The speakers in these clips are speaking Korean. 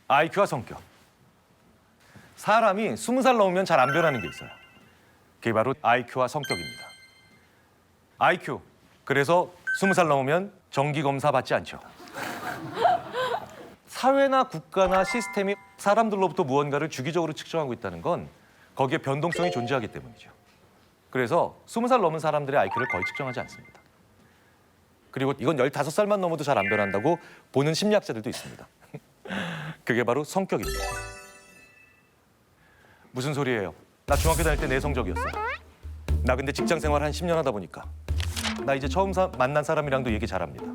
IQ와 성격. 사람이 20살 넘으면 잘 안 변하는 게 있어요. 그게 바로 IQ와 성격입니다. IQ. 그래서 20살 넘으면 정기검사 받지 않죠. 사회나 국가나 시스템이 사람들로부터 무언가를 주기적으로 측정하고 있다는 건 거기에 변동성이 존재하기 때문이죠. 그래서 20살 넘은 사람들의 IQ를 거의 측정하지 않습니다. 그리고 이건 15살만 넘어도 잘 안 변한다고 보는 심리학자들도 있습니다. 그게 바로 성격입니다. 무슨 소리예요? 나 중학교 다닐 때 내성적이었어. 나 근데 직장 생활 한 10년 하다 보니까 나 이제 처음 만난 사람이랑도 얘기 잘합니다.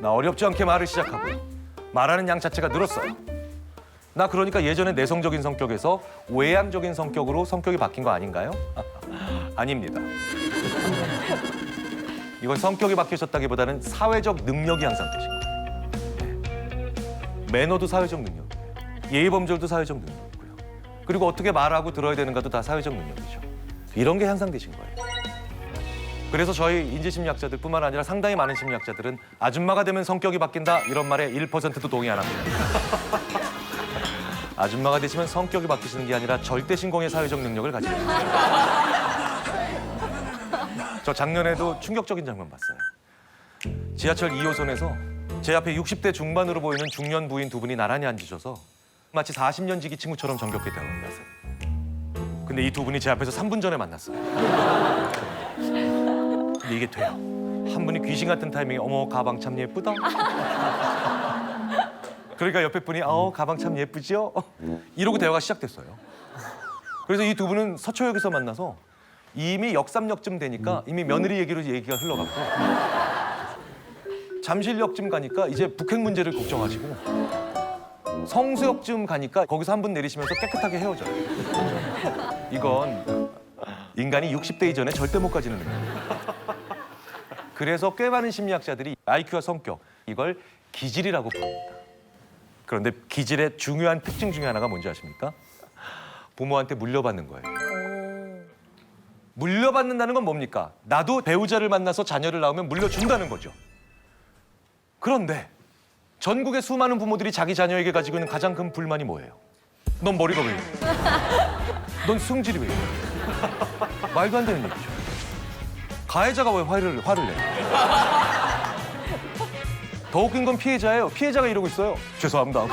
나 어렵지 않게 말을 시작하고 말하는 양 자체가 늘었어요. 나 그러니까 예전에 내성적인 성격에서 외향적인 성격으로 성격이 바뀐 거 아닌가요? 아닙니다. 이건 성격이 바뀌셨다기보다는 사회적 능력이 향상되신 거예요. 매너도 사회적 능력이에요. 예의범절도 사회적 능력이고요. 그리고 어떻게 말하고 들어야 되는가도 다 사회적 능력이죠. 이런 게 향상되신 거예요. 그래서 저희 인지심리학자들뿐만 아니라 상당히 많은 심리학자들은 아줌마가 되면 성격이 바뀐다 이런 말에 1%도 동의 안 합니다. 아줌마가 되시면 성격이 바뀌시는 게 아니라 절대 신공의 사회적 능력을 가지고 있습니다. 저 작년에도 충격적인 장면 봤어요. 지하철 2호선에서 제 앞에 60대 중반으로 보이는 중년 부인 두 분이 나란히 앉으셔서 마치 40년 지기 친구처럼 정겹게 대화하세요. 근데 이 두 분이 제 앞에서 3분 전에 만났어요. 근데 이게 돼요. 한 분이 귀신 같은 타이밍에 어머 가방 참 예쁘다. 그러니까 옆에 분이 가방 참 예쁘지요? 이러고 대화가 시작됐어요. 그래서 이 두 분은 서초역에서 만나서 이미 역삼역쯤 되니까 이미 며느리 얘기로 얘기가 흘러갔고 잠실역쯤 가니까 이제 북핵 문제를 걱정하시고 성수역쯤 가니까 거기서 한 분 내리시면서 깨끗하게 헤어져요. 이건 인간이 60대 이전에 절대 못 가지는 능력입니다. 그래서 꽤 많은 심리학자들이 IQ와 성격 이걸 기질이라고 부릅니다. 그런데 기질의 중요한 특징 중에 하나가 뭔지 아십니까? 부모한테 물려받는 거예요. 물려받는다는 건 뭡니까? 나도 배우자를 만나서 자녀를 낳으면 물려준다는 거죠. 그런데 전국의 수많은 부모들이 자기 자녀에게 가지고 있는 가장 큰 불만이 뭐예요? 넌 머리가 왜 이래? 넌 승질이 왜 이래? 말도 안 되는 얘기죠. 가해자가 왜 화를 내? 더 웃긴 건 피해자예요. 피해자가 이러고 있어요. 죄송합니다.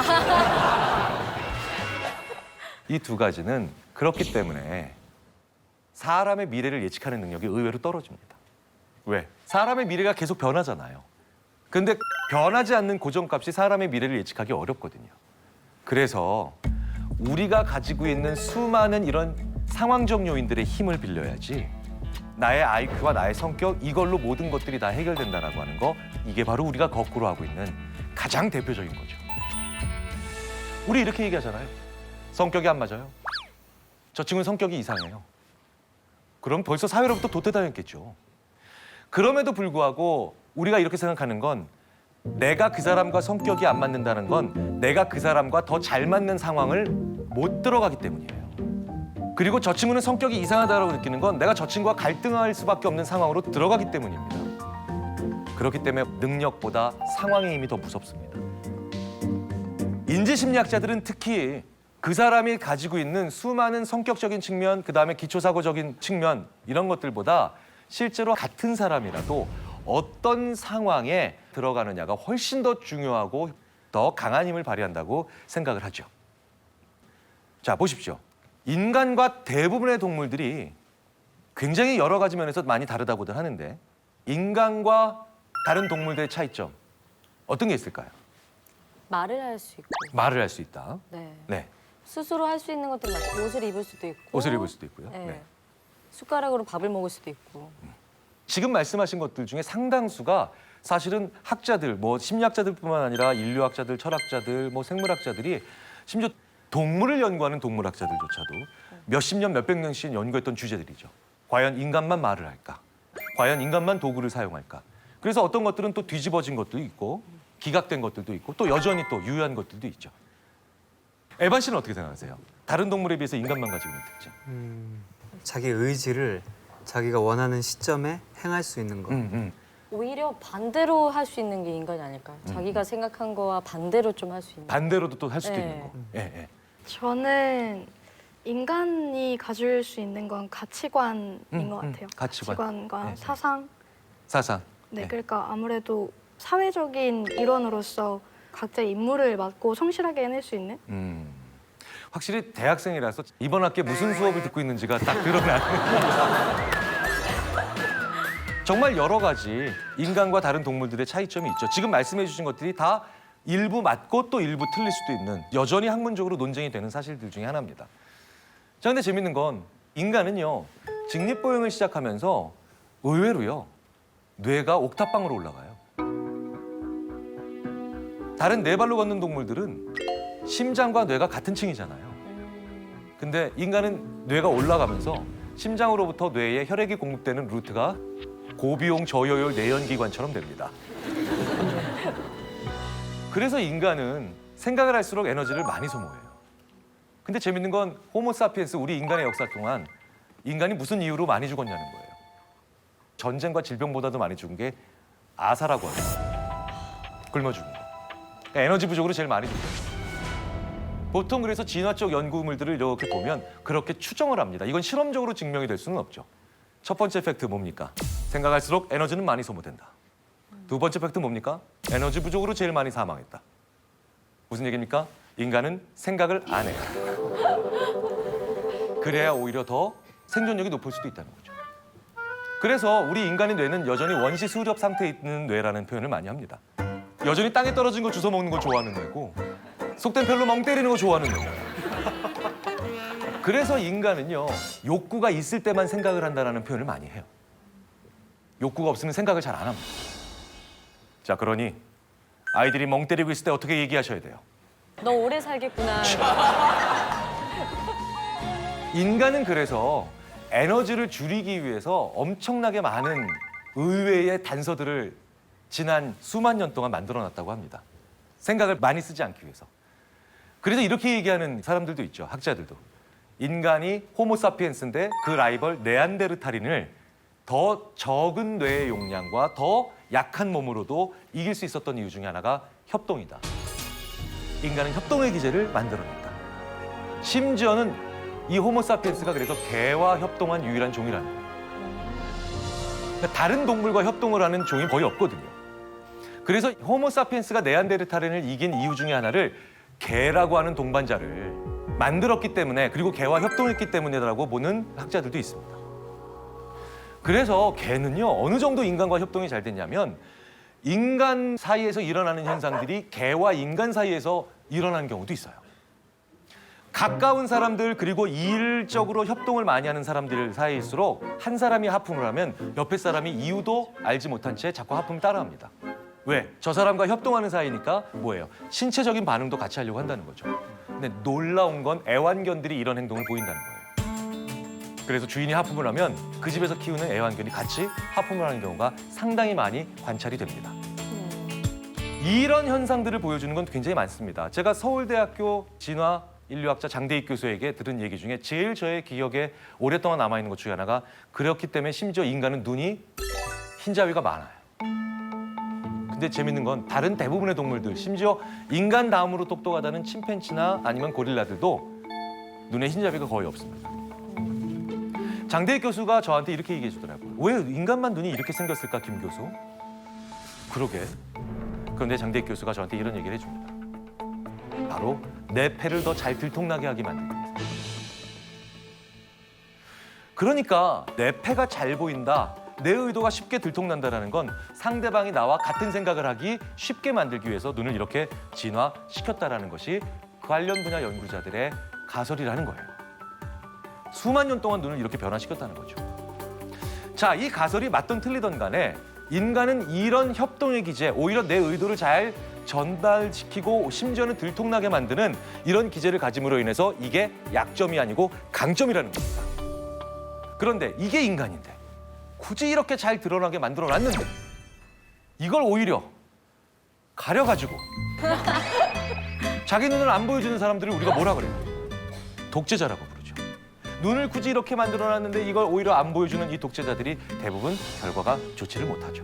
이 두 가지는 그렇기 때문에 사람의 미래를 예측하는 능력이 의외로 떨어집니다. 왜? 사람의 미래가 계속 변하잖아요. 근데 변하지 않는 고정값이 사람의 미래를 예측하기 어렵거든요. 그래서 우리가 가지고 있는 수많은 이런 상황적 요인들의 힘을 빌려야지 나의 IQ와 나의 성격 이걸로 모든 것들이 다 해결된다라고 하는 거 이게 바로 우리가 거꾸로 하고 있는 가장 대표적인 거죠. 우리 이렇게 얘기하잖아요. 성격이 안 맞아요. 저 친구는 성격이 이상해요. 그럼 벌써 사회로부터 도태당했겠죠. 그럼에도 불구하고 우리가 이렇게 생각하는 건 내가 그 사람과 성격이 안 맞는다는 건 내가 그 사람과 더 잘 맞는 상황을 못 들어가기 때문이에요. 그리고 저 친구는 성격이 이상하다고 느끼는 건 내가 저 친구와 갈등할 수밖에 없는 상황으로 들어가기 때문입니다. 그렇기 때문에 능력보다 상황의 힘이 더 무섭습니다. 인지심리학자들은 특히 그 사람이 가지고 있는 수많은 성격적인 측면, 그다음에 기초사고적인 측면 이런 것들보다 실제로 같은 사람이라도 어떤 상황에 들어가느냐가 훨씬 더 중요하고 더 강한 힘을 발휘한다고 생각을 하죠. 자, 보십시오. 인간과 대부분의 동물들이 굉장히 여러 가지 면에서 많이 다르다고들 하는데 인간과 다른 동물들의 차이점 어떤 게 있을까요? 말을 할 수 있고. 말을 할 수 있다. 네. 네. 스스로 할 수 있는 것들 많고 옷을 입을 수도 있고. 옷을 입을 수도 있고요. 네. 네. 숟가락으로 밥을 먹을 수도 있고. 지금 말씀하신 것들 중에 상당수가 사실은 학자들, 뭐 심리학자들뿐만 아니라 인류학자들, 철학자들, 뭐 생물학자들이 심지어 동물을 연구하는 동물학자들조차도 몇십 년, 몇백 년씩 연구했던 주제들이죠. 과연 인간만 말을 할까? 과연 인간만 도구를 사용할까? 그래서 어떤 것들은 또 뒤집어진 것도 있고 기각된 것들도 있고 또 여전히 또 유효한 것들도 있죠. 에반 씨는 어떻게 생각하세요? 다른 동물에 비해서 인간만 가지고 있는 특징. 자기 의지를 자기가 원하는 시점에 행할 수 있는 거. 오히려 반대로 할 수 있는 게 인간이 아닐까요? 자기가 생각한 거와 반대로 좀 할 수 있는. 반대로도 또 할 수도 네. 있는 거. 예, 예. 저는 인간이 가질 수 있는 건 가치관인 것 같아요. 가치관. 가치관과 네, 네. 사상. 사상. 네, 네. 그러니까 아무래도 사회적인 일원으로서 각자의 임무를 맡고 성실하게 해낼 수 있는. 확실히 대학생이라서 이번 학기에 무슨 수업을 듣고 있는지가 딱 드러나는. 정말 여러 가지 인간과 다른 동물들의 차이점이 있죠. 지금 말씀해 주신 것들이 다 일부 맞고 또 일부 틀릴 수도 있는 여전히 학문적으로 논쟁이 되는 사실들 중에 하나입니다. 자, 근데 재밌는 건 인간은요. 직립보행을 시작하면서 의외로요. 뇌가 옥탑방으로 올라가요. 다른 네 발로 걷는 동물들은 심장과 뇌가 같은 층이잖아요. 근데 인간은 뇌가 올라가면서 심장으로부터 뇌에 혈액이 공급되는 루트가 고비용 저효율 내연기관처럼 됩니다. 그래서 인간은 생각을 할수록 에너지를 많이 소모해요. 근데 재밌는 건 호모사피엔스 우리 인간의 역사 동안 인간이 무슨 이유로 많이 죽었냐는 거예요. 전쟁과 질병보다도 많이 죽은 게 아사라고 하거든요. 굶어 죽은 거. 그러니까 에너지 부족으로 제일 많이 죽어요. 보통 그래서 진화적 연구물들을 이렇게 보면 그렇게 추정을 합니다. 이건 실험적으로 증명이 될 수는 없죠. 첫 번째 팩트 뭡니까? 생각할수록 에너지는 많이 소모된다. 두 번째 팩트 뭡니까? 에너지 부족으로 제일 많이 사망했다. 무슨 얘기입니까? 인간은 생각을 안 해요. 그래야 오히려 더 생존력이 높을 수도 있다는 거죠. 그래서 우리 인간의 뇌는 여전히 원시 수렵 상태에 있는 뇌라는 표현을 많이 합니다. 여전히 땅에 떨어진 거 주워 먹는 걸 좋아하는 뇌고 속된 별로 멍 때리는 거 좋아하는 뇌예요. 그래서 인간은요. 욕구가 있을 때만 생각을 한다는 표현을 많이 해요. 욕구가 없으면 생각을 잘 안 합니다. 자, 그러니 아이들이 멍 때리고 있을 때 어떻게 얘기하셔야 돼요? 너 오래 살겠구나. 인간은 그래서 에너지를 줄이기 위해서 엄청나게 많은 의외의 단서들을 지난 수만 년 동안 만들어놨다고 합니다. 생각을 많이 쓰지 않기 위해서. 그래서 이렇게 얘기하는 사람들도 있죠. 학자들도. 인간이 호모사피엔스인데 그 라이벌 네안데르탈인을 더 적은 뇌의 용량과 더 약한 몸으로도 이길 수 있었던 이유 중에 하나가 협동이다. 인간은 협동의 기제를 만들어냈다. 심지어는 이 호모사피엔스가 그래서 개와 협동한 유일한 종이라는 거예요. 그러니까 다른 동물과 협동을 하는 종이 거의 없거든요. 그래서 호모사피엔스가 네안데르탈인을 이긴 이유 중에 하나를 개라고 하는 동반자를 만들었기 때문에 그리고 개와 협동했기 때문이라고 보는 학자들도 있습니다. 그래서 개는요 어느 정도 인간과 협동이 잘 됐냐면 인간 사이에서 일어나는 현상들이 개와 인간 사이에서 일어나는 경우도 있어요. 가까운 사람들 그리고 일적으로 협동을 많이 하는 사람들 사이일수록 한 사람이 하품을 하면 옆에 사람이 이유도 알지 못한 채 자꾸 하품 따라합니다. 왜? 저 사람과 협동하는 사이니까 뭐예요? 신체적인 반응도 같이 하려고 한다는 거죠. 근데 놀라운 건 애완견들이 이런 행동을 보인다는 거예요. 그래서 주인이 하품을 하면 그 집에서 키우는 애완견이 같이 하품을 하는 경우가 상당히 많이 관찰이 됩니다. 이런 현상들을 보여주는 건 굉장히 많습니다. 제가 서울대학교 진화 인류학자 장대익 교수에게 들은 얘기 중에 제일 저의 기억에 오랫동안 남아있는 것 중에 하나가 그렇기 때문에 심지어 인간은 눈이 흰자위가 많아요. 근데 재밌는 건 다른 대부분의 동물들, 심지어 인간 다음으로 똑똑하다는 침팬지나 아니면 고릴라들도 눈에 흰자위가 거의 없습니다. 장대익 교수가 저한테 이렇게 얘기해 주더라고요. 왜 인간만 눈이 이렇게 생겼을까, 김 교수? 그러게. 그런데 장대익 교수가 저한테 이런 얘기를 해줍니다. 바로 내 폐를 더 잘 들통나게 하게 만들기 위해서. 그러니까 내 폐가 잘 보인다, 내 의도가 쉽게 들통난다는 건 상대방이 나와 같은 생각을 하기 쉽게 만들기 위해서 눈을 이렇게 진화시켰다는 것이 관련 분야 연구자들의 가설이라는 거예요. 수만 년 동안 눈을 이렇게 변화시켰다는 거죠. 자, 이 가설이 맞든 틀리든 간에 인간은 이런 협동의 기제, 오히려 내 의도를 잘 전달시키고 심지어는 들통나게 만드는 이런 기제를 가짐으로 인해서 이게 약점이 아니고 강점이라는 겁니다. 그런데 이게 인간인데 굳이 이렇게 잘 드러나게 만들어놨는데 이걸 오히려 가려가지고 자기 눈을 안 보여주는 사람들을 우리가 뭐라 그래요? 독재자라고 부르죠. 눈을 굳이 이렇게 만들어놨는데 이걸 오히려 안 보여주는 이 독재자들이 대부분 결과가 좋지를 못하죠.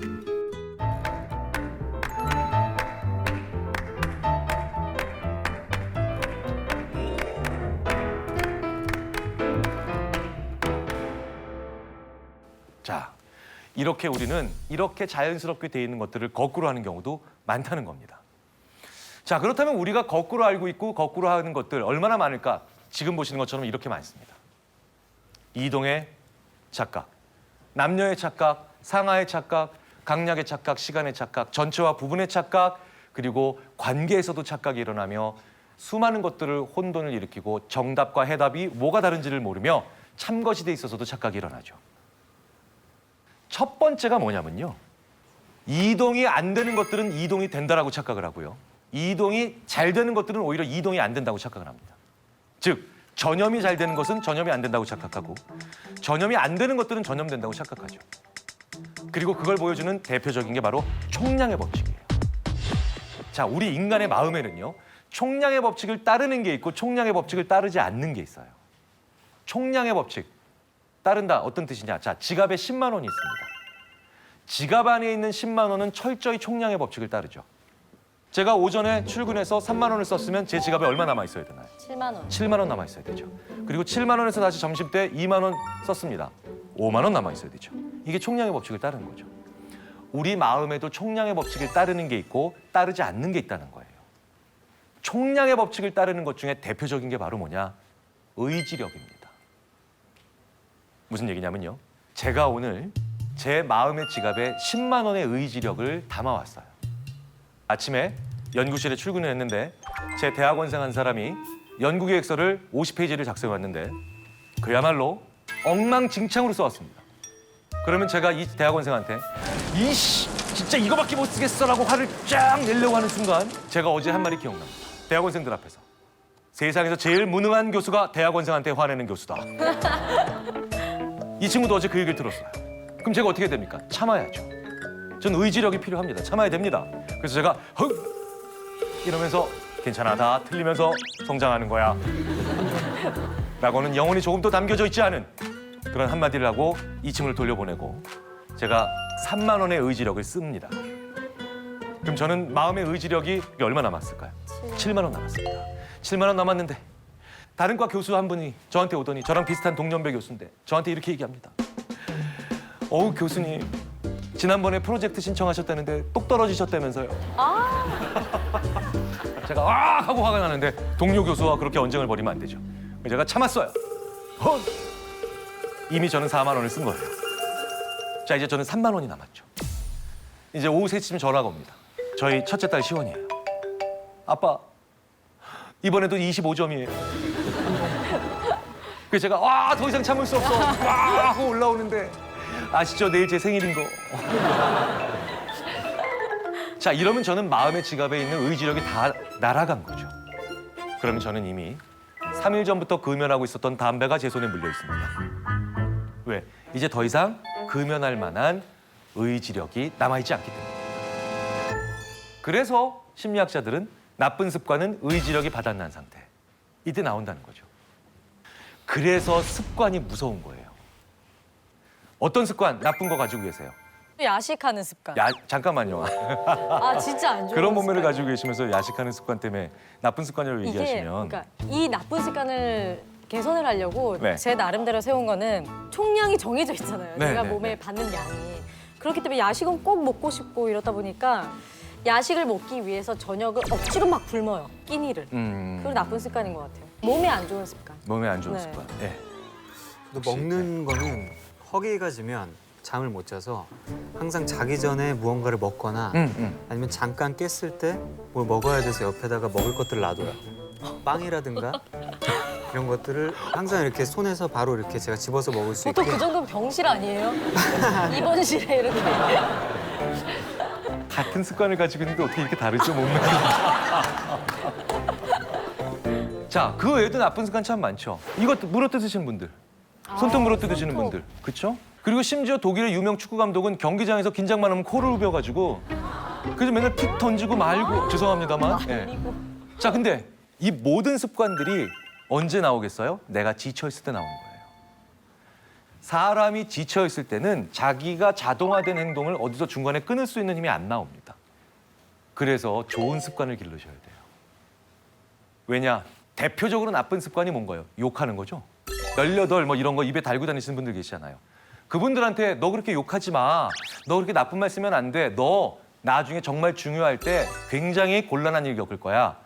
이렇게 우리는 이렇게 자연스럽게 돼 있는 것들을 거꾸로 하는 경우도 많다는 겁니다. 자, 그렇다면 우리가 거꾸로 알고 있고 거꾸로 하는 것들 얼마나 많을까? 지금 보시는 것처럼 이렇게 많습니다. 이동의 착각, 남녀의 착각, 상하의 착각, 강약의 착각, 시간의 착각, 전체와 부분의 착각, 그리고 관계에서도 착각이 일어나며 수많은 것들을 혼돈을 일으키고 정답과 해답이 뭐가 다른지를 모르며 참것이 돼 있어서도 착각이 일어나죠. 첫 번째가 뭐냐면요. 이동이 안 되는 것들은 이동이 된다라고 착각을 하고요. 이동이 잘 되는 것들은 오히려 이동이 안 된다고 착각을 합니다. 즉, 전염이 잘 되는 것은 전염이 안 된다고 착각하고 전염이 안 되는 것들은 전염된다고 착각하죠. 그리고 그걸 보여주는 대표적인 게 바로 총량의 법칙이에요. 자, 우리 인간의 마음에는요. 총량의 법칙을 따르는 게 있고 총량의 법칙을 따르지 않는 게 있어요. 총량의 법칙, 따른다. 어떤 뜻이냐? 자, 지갑에 10만 원이 있습니다. 지갑 안에 있는 10만 원은 철저히 총량의 법칙을 따르죠. 제가 오전에 출근해서 3만 원을 썼으면 제 지갑에 얼마 남아 있어야 되나요? 7만 원. 7만 원 남아 있어야 되죠. 그리고 7만 원에서 다시 점심 때 2만 원 썼습니다. 5만 원 남아 있어야 되죠. 이게 총량의 법칙을 따르는 거죠. 우리 마음에도 총량의 법칙을 따르는 게 있고 따르지 않는 게 있다는 거예요. 총량의 법칙을 따르는 것 중에 대표적인 게 바로 뭐냐? 의지력입니다. 무슨 얘기냐면요. 제가 오늘 제 마음의 지갑에 10만 원의 의지력을 담아왔어요. 아침에 연구실에 출근을 했는데 제 대학원생 한 사람이 연구 계획서를 50페이지를 작성해 왔는데 그야말로 엉망진창으로 써왔습니다. 그러면 제가 이 대학원생한테 이씨 진짜 이거밖에 못 쓰겠어라고 화를 쫙 내려고 하는 순간 제가 어제 한 말이 기억납니다. 대학원생들 앞에서 세상에서 제일 무능한 교수가 대학원생한테 화내는 교수다. 이 친구도 어제 그 얘기를 들었어요. 그럼 제가 어떻게 됩니까? 참아야죠. 전 의지력이 필요합니다. 참아야 됩니다. 그래서 제가 헉 이러면서 괜찮아, 다 틀리면서 성장하는 거야 라고는 영혼이 조금 더 담겨져 있지 않은 그런 한마디를 하고 이 친구를 돌려보내고 제가 3만 원의 의지력을 씁니다. 그럼 저는 마음의 의지력이 얼마 남았을까요? 7만 원 남았습니다. 7만 원 남았는데 다른 과 교수 한 분이 저한테 오더니 저랑 비슷한 동년배 교수인데 저한테 이렇게 얘기합니다. 어우 교수님 지난번에 프로젝트 신청하셨다는데 똑 떨어지셨다면서요. 제가 아 하고 화가 나는데 동료 교수와 그렇게 언쟁을 벌이면 안 되죠. 제가 참았어요. 이미 저는 4만 원을 쓴 거예요. 자, 이제 저는 3만 원이 남았죠. 이제 오후 3시쯤 전화가 옵니다. 저희 첫째 딸 시원이에요. 아빠, 이번에도 25점이에요. 그래서 제가 더 이상 참을 수 없어. 하고 올라오는데 아시죠? 내일 제 생일인 거. 자, 이러면 저는 마음의 지갑에 있는 의지력이 다 날아간 거죠. 그러면 저는 이미 3일 전부터 금연하고 있었던 담배가 제 손에 물려 있습니다. 왜? 이제 더 이상 금연할 만한 의지력이 남아있지 않기 때문에. 그래서 심리학자들은 나쁜 습관은 의지력이 바닥난 상태. 이때 나온다는 거죠. 그래서 습관이 무서운 거예요. 어떤 습관, 나쁜 거 가지고 계세요? 야식하는 습관. 잠깐만요. 아 진짜 안 좋은 그런 몸매를 습관. 가지고 계시면서 야식하는 습관 때문에 나쁜 습관이라고 이게 얘기하시면 그러니까 이 나쁜 습관을 개선을 하려고 네. 제 나름대로 세운 거는 총량이 정해져 있잖아요. 네, 내가 네, 몸에 네. 받는 양이. 그렇기 때문에 야식은 꼭 먹고 싶고 이러다 보니까 야식을 먹기 위해서 저녁을 억지로 막 굶어요. 끼니를. 그게 나쁜 습관인 것 같아요. 몸에 안 좋은 습관. 몸에 안 좋은 네. 습관. 네. 또 먹는 거는 허기가 지면 잠을 못 자서 항상 자기 전에 무언가를 먹거나 아니면 잠깐 깼을 때 뭘 먹어야 돼서 옆에다가 먹을 것들을 놔둬요. 빵이라든가 이런 것들을 항상 이렇게 손에서 바로 이렇게 제가 집어서 먹을 수 있게. 보통 그 정도면 병실 아니에요? 입원실에 이렇게. 같은 습관을 가지고 있는데 어떻게 이렇게 다르죠, 몸매가? 자, 그 외에도 나쁜 습관 참 많죠. 이것도 물어뜯으시는 분들. 손톱 물어뜯으시는 손톱. 분들. 그렇죠? 그리고 심지어 독일의 유명 축구 감독은 경기장에서 긴장만 하면 코를 후벼가지고 그래서 맨날 픽 던지고 말고 죄송합니다만. 예. 자, 근데 이 모든 습관들이 언제 나오겠어요? 내가 지쳐있을 때 나오는 거예요. 사람이 지쳐있을 때는 자기가 자동화된 행동을 어디서 중간에 끊을 수 있는 힘이 안 나옵니다. 그래서 좋은 습관을 길러셔야 돼요. 왜냐? 대표적으로 나쁜 습관이 뭔가요? 욕하는 거죠. 18 뭐 이런 거 입에 달고 다니시는 분들 계시잖아요. 그분들한테 너 그렇게 욕하지 마. 너 그렇게 나쁜 말 쓰면 안 돼. 너 나중에 정말 중요할 때 굉장히 곤란한 일 겪을 거야.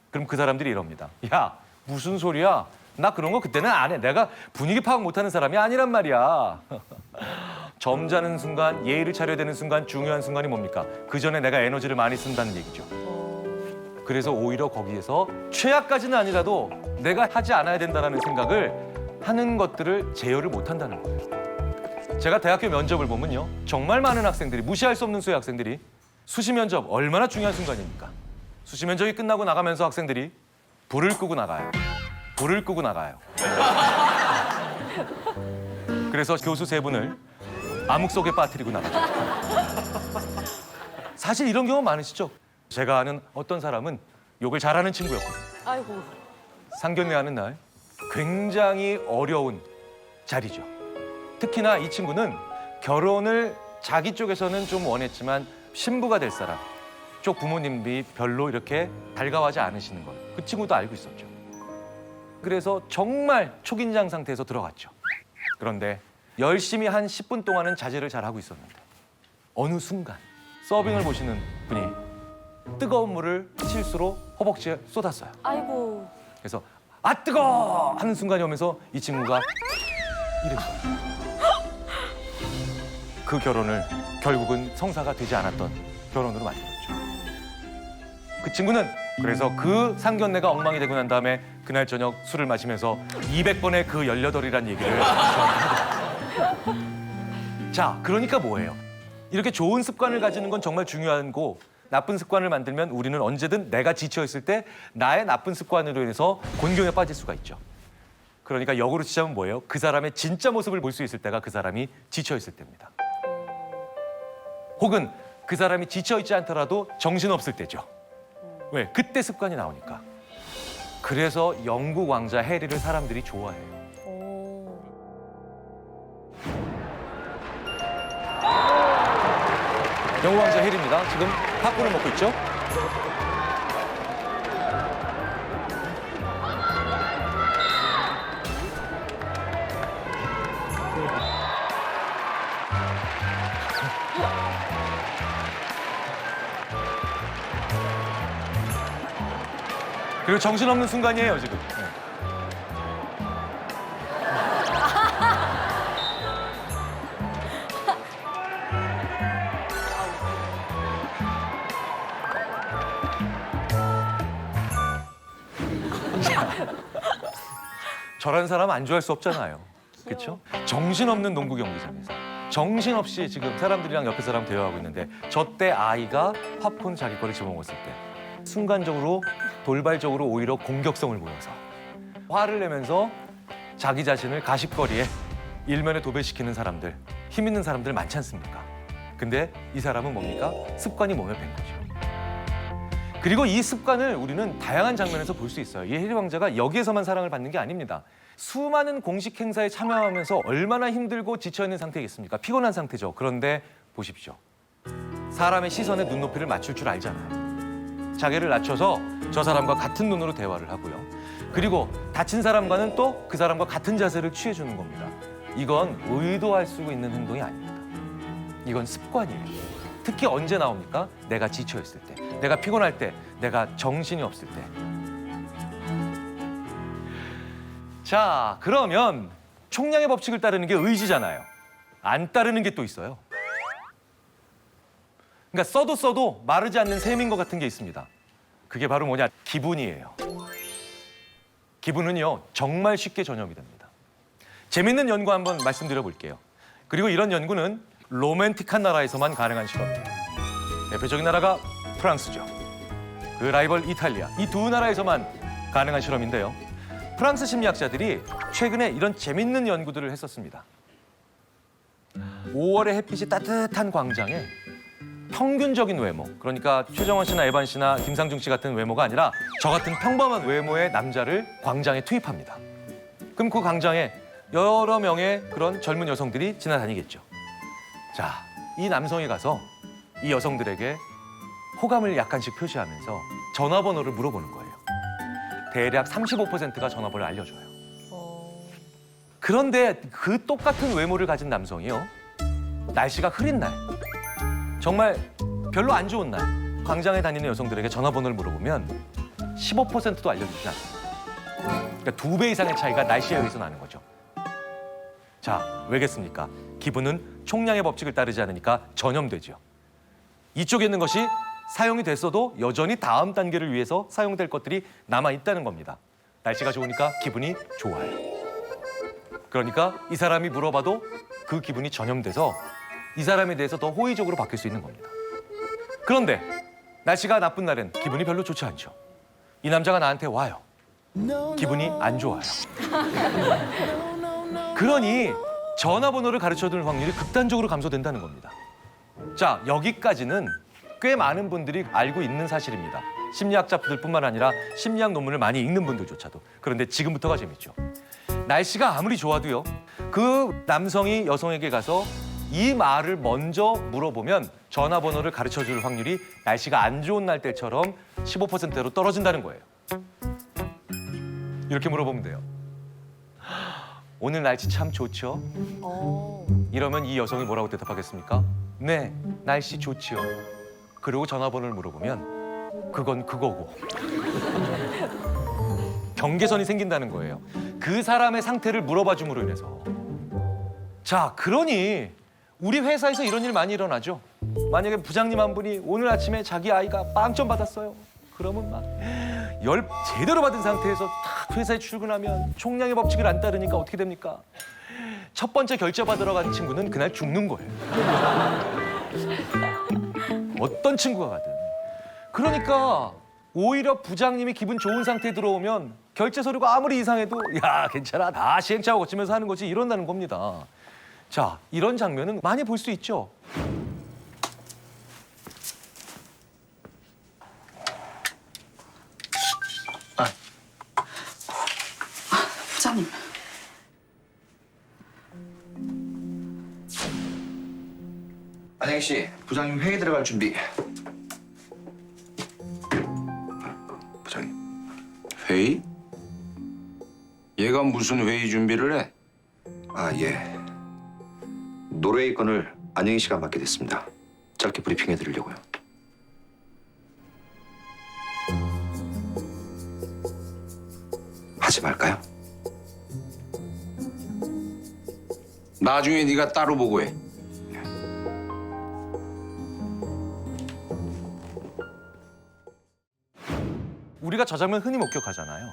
그럼 그 사람들이 이럽니다. 야, 무슨 소리야? 나 그런 거 그때는 안 해. 내가 분위기 파악 못하는 사람이 아니란 말이야. 점잖은 순간, 예의를 차려야 되는 순간, 중요한 순간이 뭡니까? 그 전에 내가 에너지를 많이 쓴다는 얘기죠. 그래서 오히려 거기에서 최악까지는 아니라도 내가 하지 않아야 된다는 생각을 하는 것들을 제어를 못한다는 거예요. 제가 대학교 면접을 보면요. 정말 많은 학생들이, 무시할 수 없는 수의 학생들이 수시 면접 얼마나 중요한 순간입니까? 수시 면접이 끝나고 나가면서 학생들이 불을 끄고 나가요. 불을 끄고 나가요. 그래서 교수 세 분을 암흑 속에 빠뜨리고 나가죠. 사실 이런 경우 많으시죠? 제가 아는 어떤 사람은 욕을 잘하는 친구였거든요. 아이고. 상견례하는 날 굉장히 어려운 자리죠. 특히나 이 친구는 결혼을 자기 쪽에서는 좀 원했지만 신부가 될 사람 쪽 부모님이 별로 이렇게 달가워하지 않으시는 걸 그 친구도 알고 있었죠. 그래서 정말 초긴장 상태에서 들어갔죠. 그런데 열심히 한 10분 동안은 자제를 잘하고 있었는데 어느 순간 서빙을 보시는 분이 뜨거운 물을 실수로 허벅지에 쏟았어요. 아이고. 그래서 아 뜨거! 하는 순간이 오면서 이 친구가 이랬어요. 그 결혼을 결국은 성사가 되지 않았던 결혼으로 만들었죠. 그 친구는 그래서 그 상견례가 엉망이 되고 난 다음에 그날 저녁 술을 마시면서 200번의 그 18이란 얘기를 저한테 하더라고요. 자, 그러니까 뭐예요? 이렇게 좋은 습관을 가지는 건 정말 중요한 거고 나쁜 습관을 만들면 우리는 언제든 내가 지쳐있을 때 나의 나쁜 습관으로 인해서 곤경에 빠질 수가 있죠. 그러니까 역으로 치자면 뭐예요? 그 사람의 진짜 모습을 볼 수 있을 때가 그 사람이 지쳐있을 때입니다. 혹은 그 사람이 지쳐있지 않더라도 정신없을 때죠. 왜? 그때 습관이 나오니까. 그래서 영국 왕자 해리를 사람들이 좋아해요. 오. 영국 왕자 해리입니다. 지금 팝콘을 먹고 있죠? 그리고 정신없는 순간이에요, 지금. 네. 저런 사람 안 좋아할 수 없잖아요. 그렇죠? 정신없는 농구 경기장에서 정신없이 지금 사람들이랑 옆에 사람 대화하고 있는데 저 때 아이가 팝콘 자기 거를 집어먹었을 때 순간적으로 돌발적으로 오히려 공격성을 보여서 화를 내면서 자기 자신을 가십거리에 일면에 도배시키는 사람들, 힘 있는 사람들 많지 않습니까? 근데 이 사람은 뭡니까? 습관이 몸에 밴 거죠. 그리고 이 습관을 우리는 다양한 장면에서 볼 수 있어요. 이 해리 왕자가 여기에서만 사랑을 받는 게 아닙니다. 수많은 공식 행사에 참여하면서 얼마나 힘들고 지쳐있는 상태겠습니까? 피곤한 상태죠. 그런데 보십시오. 사람의 시선에 눈높이를 맞출 줄 알잖아요. 자기를 낮춰서 저 사람과 같은 눈으로 대화를 하고요. 그리고 다친 사람과는 또 그 사람과 같은 자세를 취해주는 겁니다. 이건 의도할 수 있는 행동이 아닙니다. 이건 습관이에요. 특히 언제 나옵니까? 내가 지쳐있을 때, 내가 피곤할 때, 내가 정신이 없을 때. 자, 그러면 총량의 법칙을 따르는 게 의지잖아요. 안 따르는 게 또 있어요. 그러니까 써도 마르지 않는 샘인 것 같은 게 있습니다. 그게 바로 뭐냐? 기분이에요. 기분은요, 정말 쉽게 전염이 됩니다. 재밌는 연구 한번 말씀드려 볼게요. 그리고 이런 연구는 로맨틱한 나라에서만 가능한 실험이에요. 대표적인 나라가 프랑스죠. 그 라이벌 이탈리아. 이 두 나라에서만 가능한 실험인데요. 프랑스 심리학자들이 최근에 이런 재밌는 연구들을 했었습니다. 5월의 햇빛이 따뜻한 광장에 평균적인 외모, 그러니까 최정원 씨나 에반 씨나 김상중 씨 같은 외모가 아니라 저 같은 평범한 외모의 남자를 광장에 투입합니다. 그럼 그 광장에 여러 명의 그런 젊은 여성들이 지나다니겠죠. 자, 이 남성이 가서 이 여성들에게 호감을 약간씩 표시하면서 전화번호를 물어보는 거예요. 대략 35%가 전화번호를 알려줘요. 그 그런데 그 똑같은 외모를 가진 남성이요. 날씨가 흐린 날, 정말 별로 안 좋은 날, 광장에 다니는 여성들에게 전화번호를 물어보면 15%도 알려주지 않습니다. 그러니까 2배 이상의 차이가 날씨에 의해서 나는 거죠. 자, 왜겠습니까? 기분은 총량의 법칙을 따르지 않으니까 전염되죠. 이쪽에 있는 것이 사용이 됐어도 여전히 다음 단계를 위해서 사용될 것들이 남아있다는 겁니다. 날씨가 좋으니까 기분이 좋아요. 그러니까 이 사람이 물어봐도 그 기분이 전염돼서 이 사람에 대해서 더 호의적으로 바뀔 수 있는 겁니다. 그런데 날씨가 나쁜 날엔 기분이 별로 좋지 않죠. 이 남자가 나한테 와요. 기분이 안 좋아요. 그러니 전화번호를 가르쳐줄 확률이 극단적으로 감소된다는 겁니다. 자, 여기까지는 꽤 많은 분들이 알고 있는 사실입니다. 심리학자들뿐만 아니라 심리학 논문을 많이 읽는 분들조차도. 그런데 지금부터가 재밌죠. 날씨가 아무리 좋아도요, 그 남성이 여성에게 가서 이 말을 먼저 물어보면 전화번호를 가르쳐줄 확률이 날씨가 안 좋은 날 때처럼 15%로 떨어진다는 거예요. 이렇게 물어보면 돼요. 오늘 날씨 참 좋죠? 이러면 이 여성이 뭐라고 대답하겠습니까? 네, 날씨 좋지요. 그리고 전화번호를 물어보면 그건 그거고. 경계선이 생긴다는 거예요. 그 사람의 상태를 물어봐 줌으로 인해서. 자, 그러니 우리 회사에서 이런 일 많이 일어나죠. 만약에 부장님 한 분이 오늘 아침에 자기 아이가 빵점 받았어요. 그러면 막 열 제대로 받은 상태에서 딱 회사에 출근하면 총량의 법칙을 안 따르니까 어떻게 됩니까? 첫 번째 결제 받으러 간 친구는 그날 죽는 거예요. 어떤 친구가 가든. 그러니까 오히려 부장님이 기분 좋은 상태에 들어오면 결제 서류가 아무리 이상해도 야, 괜찮아. 다 시행착오 거치면서 하는 거지 이런다는 겁니다. 자, 이런 장면은 많이 볼 수 있죠. 부장님. 안녕희 씨, 부장님 회의 들어갈 준비. 부장님, 회의? 얘가 무슨 회의 준비를 해? 아, 예. 노르웨이 건을 안녕희 씨가 맡게 됐습니다. 짧게 브리핑해 드리려고요. 하지 말까요? 나중에 네가 따로 보고해. 우리가 저 장면 흔히 목격하잖아요.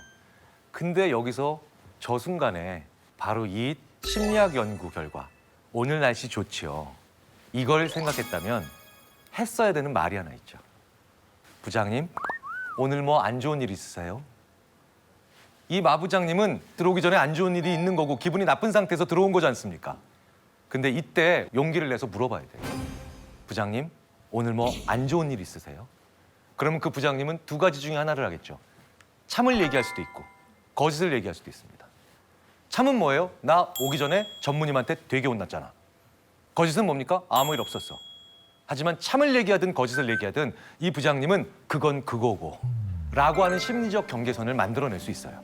근데 여기서 저 순간에 바로 이 심리학 연구 결과 오늘 날씨 좋지요. 이걸 생각했다면 했어야 되는 말이 하나 있죠. 부장님, 오늘 뭐 안 좋은 일 있으세요? 이 마부장님은 들어오기 전에 안 좋은 일이 있는 거고 기분이 나쁜 상태에서 들어온 거지 않습니까? 근데 이때 용기를 내서 물어봐야 돼요. 부장님, 오늘 뭐 안 좋은 일 있으세요? 그러면 그 부장님은 두 가지 중에 하나를 하겠죠. 참을 얘기할 수도 있고 거짓을 얘기할 수도 있습니다. 참은 뭐예요? 나 오기 전에 전무님한테 되게 혼났잖아. 거짓은 뭡니까? 아무 일 없었어. 하지만 참을 얘기하든 거짓을 얘기하든 이 부장님은 그건 그거고 라고 하는 심리적 경계선을 만들어낼 수 있어요.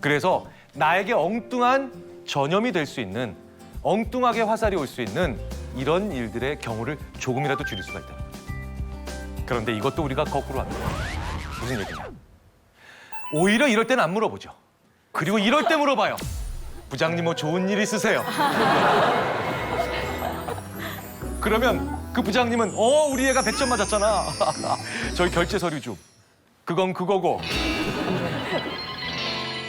그래서 나에게 엉뚱한 전염이 될 수 있는, 엉뚱하게 화살이 올 수 있는 이런 일들의 경우를 조금이라도 줄일 수가 있다는 거죠. 그런데 이것도 우리가 거꾸로 합니다. 무슨 얘기냐? 오히려 이럴 때는 안 물어보죠. 그리고 이럴 때 물어봐요. 부장님 뭐 좋은 일 있으세요? 그러면 그 부장님은 우리 애가 100점 맞았잖아. 저희 결제 서류 좀. 그건 그거고.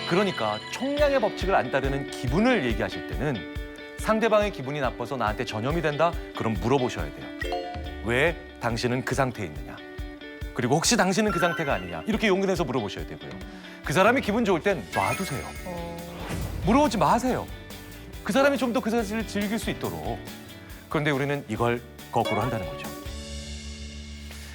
그러니까 총량의 법칙을 안 따르는 기분을 얘기하실 때는 상대방의 기분이 나빠서 나한테 전염이 된다? 그럼 물어보셔야 돼요. 왜 당신은 그 상태에 있느냐? 그리고 혹시 당신은 그 상태가 아니냐? 이렇게 용기 내서 물어보셔야 되고요. 그 사람이 기분 좋을 땐 놔두세요. 물어보지 마세요. 그 사람이 좀 더 그 사실을 즐길 수 있도록. 그런데 우리는 이걸 거꾸로 한다는 거죠.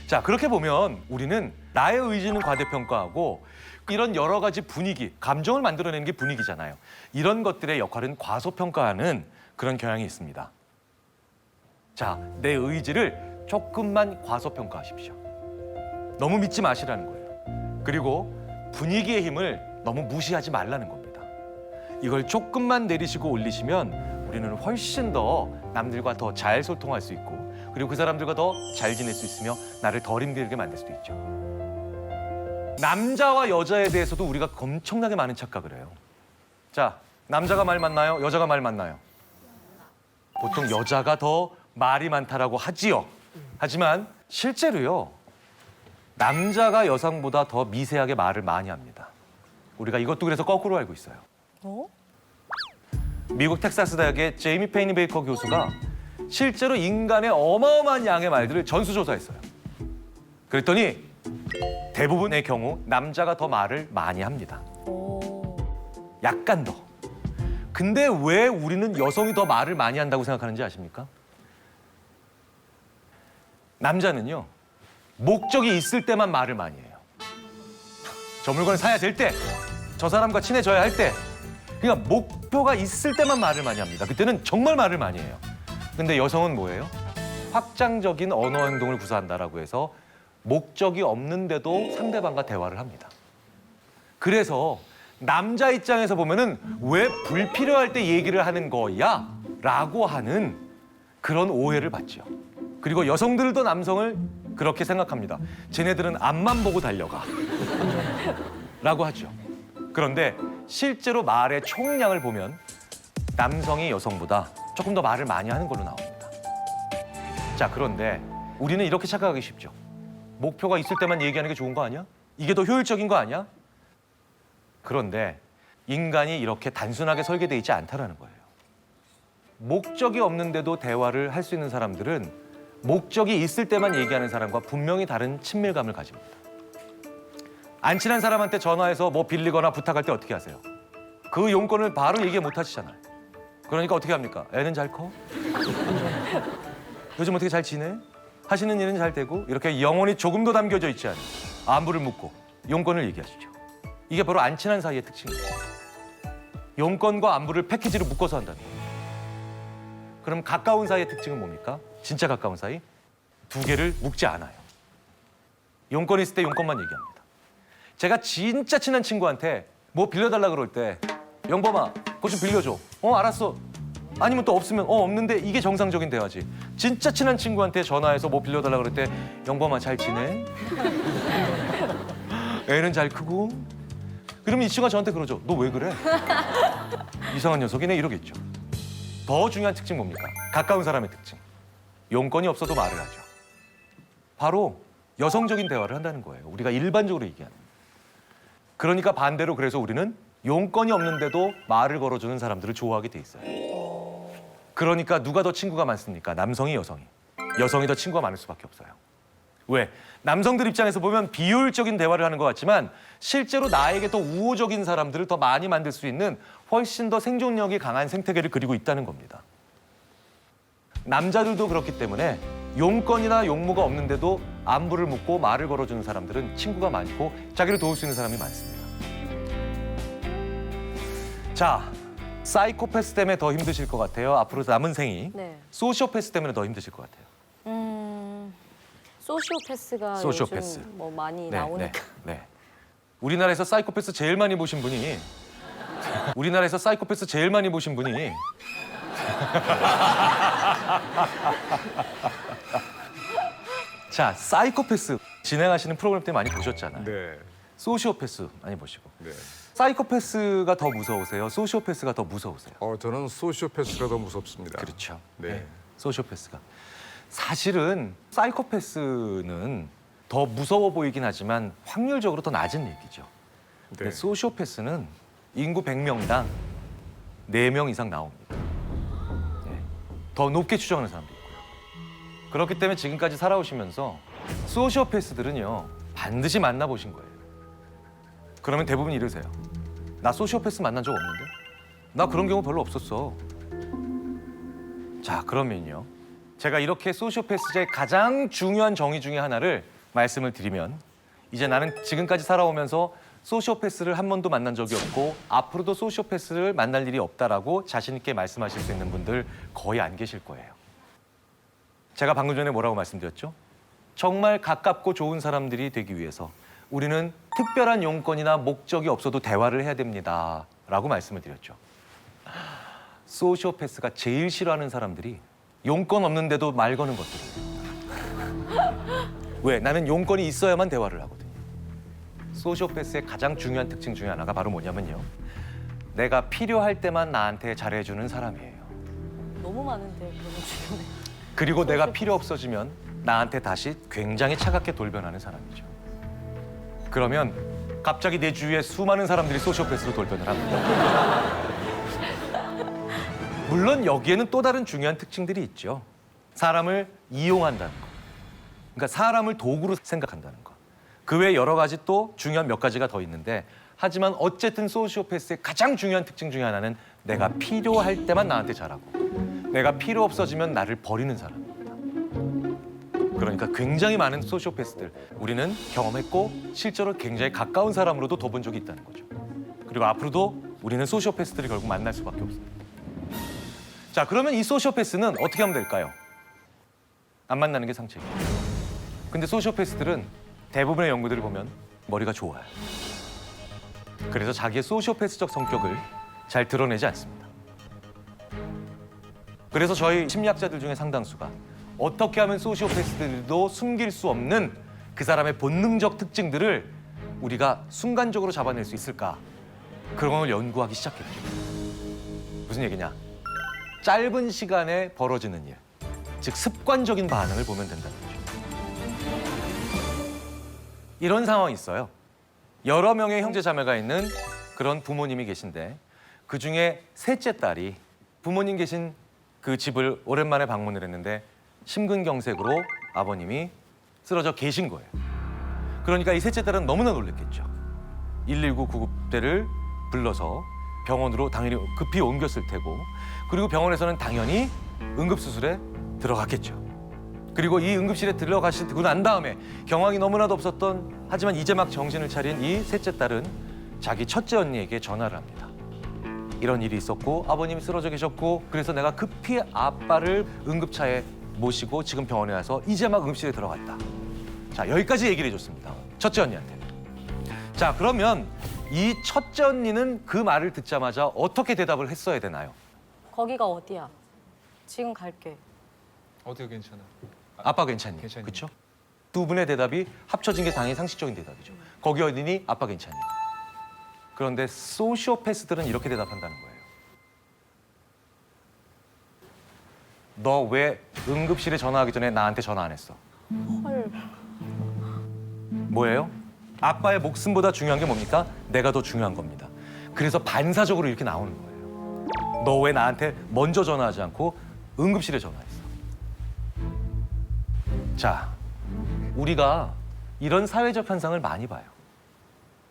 자, 그렇게 보면 우리는 나의 의지는 과대평가하고 이런 여러 가지 분위기, 감정을 만들어내는 게 분위기잖아요. 이런 것들의 역할은 과소평가하는 그런 경향이 있습니다. 자, 내 의지를 조금만 과소평가하십시오. 너무 믿지 마시라는 거예요. 그리고 분위기의 힘을 너무 무시하지 말라는 겁니다. 이걸 조금만 내리시고 올리시면 우리는 훨씬 더 남들과 더 잘 소통할 수 있고 그리고 그 사람들과 더 잘 지낼 수 있으며 나를 덜 힘들게 만들 수도 있죠. 남자와 여자에 대해서도 우리가 엄청나게 많은 착각을 해요. 자, 남자가 말 많나요? 여자가 말 많나요? 보통 여자가 더 말이 많다라고 하지요. 하지만 실제로요. 남자가 여성보다 더 미세하게 말을 많이 합니다. 우리가 이것도 그래서 거꾸로 알고 있어요. 어? 미국 텍사스 대학의 제이미 페이니 베이커 교수가 실제로 인간의 어마어마한 양의 말들을 전수조사했어요. 그랬더니 대부분의 경우 남자가 더 말을 많이 합니다. 오. 약간 더. 근데 왜 우리는 여성이 더 말을 많이 한다고 생각하는지 아십니까? 남자는요. 목적이 있을 때만 말을 많이 해요. 저 물건을 사야 될 때, 저 사람과 친해져야 할 때, 그러니까 목표가 있을 때만 말을 많이 합니다. 그때는 정말 말을 많이 해요. 근데 여성은 뭐예요? 확장적인 언어 행동을 구사한다라고 해서 목적이 없는데도 상대방과 대화를 합니다. 그래서 남자 입장에서 보면은 왜 불필요할 때 얘기를 하는 거야? 라고 하는 그런 오해를 받죠. 그리고 여성들도 남성을 그렇게 생각합니다. 쟤네들은 앞만 보고 달려가. 라고 하죠. 그런데 실제로 말의 총량을 보면 남성이 여성보다 조금 더 말을 많이 하는 걸로 나옵니다. 자, 그런데 우리는 이렇게 착각하기 쉽죠. 목표가 있을 때만 얘기하는 게 좋은 거 아니야? 이게 더 효율적인 거 아니야? 그런데 인간이 이렇게 단순하게 설계되어 있지 않다라는 거예요. 목적이 없는데도 대화를 할 수 있는 사람들은 목적이 있을 때만 얘기하는 사람과 분명히 다른 친밀감을 가집니다. 안 친한 사람한테 전화해서 뭐 빌리거나 부탁할 때 어떻게 하세요? 그 용건을 바로 얘기 못 하시잖아요. 그러니까 어떻게 합니까? 애는 잘 커? 요즘 어떻게 잘 지내? 하시는 일은 잘 되고? 이렇게 영혼이 조금도 담겨져 있지 않은 안부를 묻고 용건을 얘기하시죠. 이게 바로 안 친한 사이의 특징이에요. 용건과 안부를 패키지로 묶어서 한다는 거예요. 그럼 가까운 사이의 특징은 뭡니까? 진짜 가까운 사이? 두 개를 묶지 않아요. 용건이 있을 때 용건만 얘기합니다. 제가 진짜 친한 친구한테 뭐 빌려달라 그럴 때 영범아, 그거 좀 빌려줘. 알았어. 아니면 또 없으면 없는데 이게 정상적인 대화지. 진짜 친한 친구한테 전화해서 뭐 빌려달라 그럴 때 영범아 잘 지내? 애는 잘 크고? 그러면 이 친구가 저한테 그러죠. 너 왜 그래? 이상한 녀석이네 이러겠죠. 더 중요한 특징 뭡니까? 가까운 사람의 특징. 용건이 없어도 말을 하죠. 바로 여성적인 대화를 한다는 거예요. 우리가 일반적으로 얘기하는. 그러니까 반대로 그래서 우리는 용건이 없는데도 말을 걸어주는 사람들을 좋아하게 돼 있어요. 그러니까 누가 더 친구가 많습니까? 남성이 여성이. 여성이 더 친구가 많을 수밖에 없어요. 왜? 남성들 입장에서 보면 비효율적인 대화를 하는 것 같지만 실제로 나에게 더 우호적인 사람들을 더 많이 만들 수 있는 훨씬 더 생존력이 강한 생태계를 그리고 있다는 겁니다. 남자들도 그렇기 때문에 용건이나 용무가 없는데도 안부를 묻고 말을 걸어주는 사람들은 친구가 많고 자기를 도울 수 있는 사람이 많습니다. 자, 사이코패스 때문에 더 힘드실 것 같아요. 앞으로 남은 생이. 네. 소시오패스 때문에 더 힘드실 것 같아요. 소시오패스가 소시오패스. 요즘 뭐 많이 네, 나오니까. 네, 네. 우리나라에서 사이코패스 제일 많이 보신 분이 우리나라에서 사이코패스 제일 많이 보신 분이 자, 사이코패스 진행하시는 프로그램 때 많이 보셨잖아요. 네. 소시오패스 많이 보시고. 네. 사이코패스가 더 무서우세요? 소시오패스가 더 무서우세요? 저는 소시오패스가 더 무섭습니다. 그렇죠. 네. 소시오패스가. 사실은 사이코패스는 더 무서워 보이긴 하지만 확률적으로 더 낮은 얘기죠. 근데 네. 소시오패스는 인구 100명당 4명 이상 나옵니다. 네. 더 높게 추정하는 사람도 있고요. 그렇기 때문에 지금까지 살아오시면서 소시오패스들은요 반드시 만나보신 거예요. 그러면 대부분 이러세요. 나 소시오패스 만난 적 없는데? 나 그런 경우 별로 없었어. 자, 그러면요. 제가 이렇게 소시오패스의 가장 중요한 정의 중에 하나를 말씀을 드리면 이제 나는 지금까지 살아오면서 소시오패스를 한 번도 만난 적이 없고 앞으로도 소시오패스를 만날 일이 없다라고 자신 있게 말씀하실 수 있는 분들 거의 안 계실 거예요. 제가 방금 전에 뭐라고 말씀드렸죠? 정말 가깝고 좋은 사람들이 되기 위해서 우리는 특별한 용건이나 목적이 없어도 대화를 해야 됩니다라고 말씀을 드렸죠. 소시오패스가 제일 싫어하는 사람들이 용건 없는데도 말 거는 것들이에요. 왜? 나는 용건이 있어야만 대화를 하거든요. 소시오패스의 가장 중요한 특징 중에 하나가 바로 뭐냐면요. 내가 필요할 때만 나한테 잘해주는 사람이에요. 너무 많은데 그런 주변에. 그리고 내가 필요 없어지면 나한테 다시 굉장히 차갑게 돌변하는 사람이죠. 그러면 갑자기 내 주위에 수많은 사람들이 소시오패스로 돌변을 합니다. 물론 여기에는 또 다른 중요한 특징들이 있죠. 사람을 이용한다는 거. 그러니까 사람을 도구로 생각한다는 거. 그 외에 여러 가지 또 중요한 몇 가지가 더 있는데 하지만 어쨌든 소시오패스의 가장 중요한 특징 중에 하나는 내가 필요할 때만 나한테 잘하고 내가 필요 없어지면 나를 버리는 사람입니다. 그러니까 굉장히 많은 소시오패스들 우리는 경험했고 실제로 굉장히 가까운 사람으로도 둬본 적이 있다는 거죠. 그리고 앞으로도 우리는 소시오패스들을 결국 만날 수밖에 없습니다. 자, 그러면 이 소시오패스는 어떻게 하면 될까요? 안 만나는 게 상책이에요. 근데 소시오패스들은 대부분의 연구들을 보면 머리가 좋아요. 그래서 자기의 소시오패스적 성격을 잘 드러내지 않습니다. 그래서 저희 심리학자들 중에 상당수가 어떻게 하면 소시오패스들도 숨길 수 없는 그 사람의 본능적 특징들을 우리가 순간적으로 잡아낼 수 있을까? 그런 걸 연구하기 시작했죠. 무슨 얘기냐? 짧은 시간에 벌어지는 일, 즉 습관적인 반응을 보면 된다는 거죠. 이런 상황이 있어요. 여러 명의 형제 자매가 있는 그런 부모님이 계신데 그중에 셋째 딸이 부모님 계신 그 집을 오랜만에 방문을 했는데 심근경색으로 아버님이 쓰러져 계신 거예요. 그러니까 이 셋째 딸은 너무나 놀랐겠죠. 119 구급대를 불러서 병원으로 당연히 급히 옮겼을 테고 그리고 병원에서는 당연히 응급수술에 들어갔겠죠. 그리고 이 응급실에 들어가시고 난 다음에 경황이 너무나도 없었던 하지만 이제 막 정신을 차린 이 셋째 딸은 자기 첫째 언니에게 전화를 합니다. 이런 일이 있었고 아버님이 쓰러져 계셨고 그래서 내가 급히 아빠를 응급차에 모시고 지금 병원에 와서 이제 막 응급실에 들어갔다. 자, 여기까지 얘기를 해줬습니다. 첫째 언니한테. 자, 그러면 이 첫째 언니는 그 말을 듣자마자 어떻게 대답을 했어야 되나요? 거기가 어디야? 지금 갈게. 어떻게 괜찮아? 아빠 괜찮니? 괜찮니? 그렇죠? 두 분의 대답이 합쳐진 게 당연히 상식적인 대답이죠. 거기 어디니? 아빠 괜찮니? 그런데 소시오패스들은 이렇게 대답한다는 거예요. 너 왜 응급실에 전화하기 전에 나한테 전화 안 했어? 헐. 뭐예요? 아빠의 목숨보다 중요한 게 뭡니까? 내가 더 중요한 겁니다. 그래서 반사적으로 이렇게 나오는 거예요. 너 왜 나한테 먼저 전화하지 않고 응급실에 전화했어? 자, 우리가 이런 사회적 현상을 많이 봐요.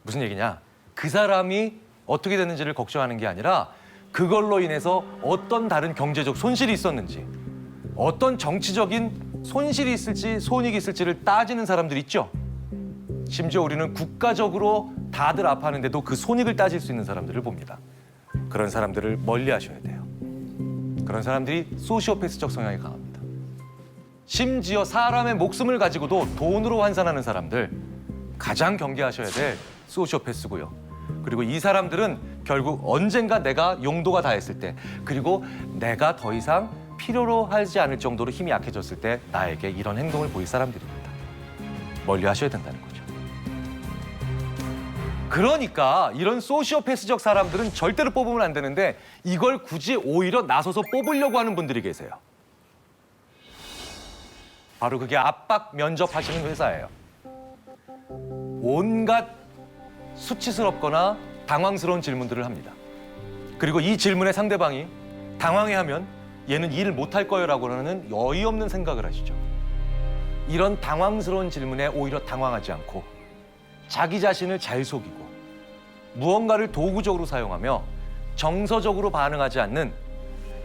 무슨 얘기냐? 그 사람이 어떻게 됐는지를 걱정하는 게 아니라 그걸로 인해서 어떤 다른 경제적 손실이 있었는지 어떤 정치적인 손실이 있을지 손익이 있을지를 따지는 사람들 있죠. 심지어 우리는 국가적으로 다들 아파하는데도 그 손익을 따질 수 있는 사람들을 봅니다. 그런 사람들을 멀리 하셔야 돼요. 그런 사람들이 소시오패스적 성향이 강합니다. 심지어 사람의 목숨을 가지고도 돈으로 환산하는 사람들 가장 경계하셔야 될 소시오패스고요. 그리고 이 사람들은 결국 언젠가 내가 용도가 다했을 때 그리고 내가 더 이상 필요로 하지 않을 정도로 힘이 약해졌을 때 나에게 이런 행동을 보일 사람들입니다. 멀리 하셔야 된다는 거죠. 그러니까 이런 소시오패스적 사람들은 절대로 뽑으면 안 되는데 이걸 굳이 오히려 나서서 뽑으려고 하는 분들이 계세요. 바로 그게 압박 면접하시는 회사예요. 온갖 수치스럽거나 당황스러운 질문들을 합니다. 그리고 이 질문에 상대방이 당황해하면 얘는 일을 못할 거예요라고 하는 어이없는 생각을 하시죠. 이런 당황스러운 질문에 오히려 당황하지 않고 자기 자신을 잘 속이고 무언가를 도구적으로 사용하며 정서적으로 반응하지 않는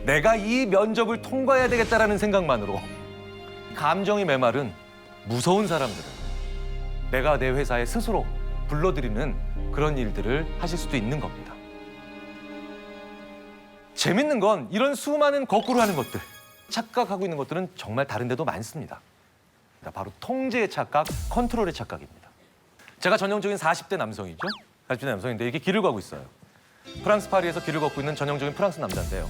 내가 이 면접을 통과해야 되겠다라는 생각만으로 감정이 메마른 무서운 사람들은 내가 내 회사에 스스로 불러들이는 그런 일들을 하실 수도 있는 겁니다. 재밌는 건 이런 수많은 거꾸로 하는 것들, 착각하고 있는 것들은 정말 다른 데도 많습니다. 바로 통제의 착각, 컨트롤의 착각입니다. 제가 전형적인 40대 남성이죠. 40대 남성인데 이렇게 길을 가고 있어요. 프랑스 파리에서 길을 걷고 있는 전형적인 프랑스 남자인데요.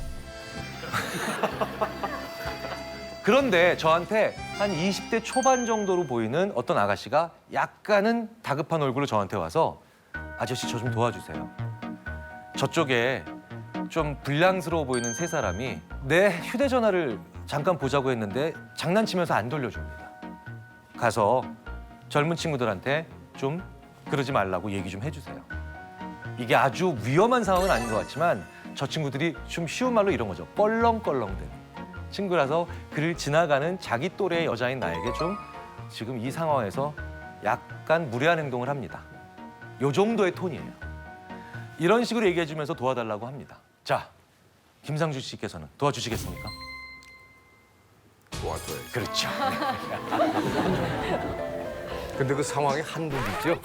그런데 저한테 한 20대 초반 정도로 보이는 어떤 아가씨가 약간은 다급한 얼굴로 저한테 와서 아저씨 저 좀 도와주세요. 저쪽에 좀 불량스러워 보이는 세 사람이 내 휴대전화를 잠깐 보자고 했는데 장난치면서 안 돌려줍니다. 가서 젊은 친구들한테 좀 그러지 말라고 얘기 좀 해주세요. 이게 아주 위험한 상황은 아닌 것 같지만 저 친구들이 좀 쉬운 말로 이런 거죠. 껄렁껄렁대는 친구라서 그를 지나가는 자기 또래의 여자인 나에게 좀 지금 이 상황에서 약간 무례한 행동을 합니다. 요 정도의 톤이에요. 이런 식으로 얘기해주면서 도와달라고 합니다. 자, 김상준 씨께서는 도와주시겠습니까? 도와줘야지. 그렇죠. 근데 그 상황이 한국이죠?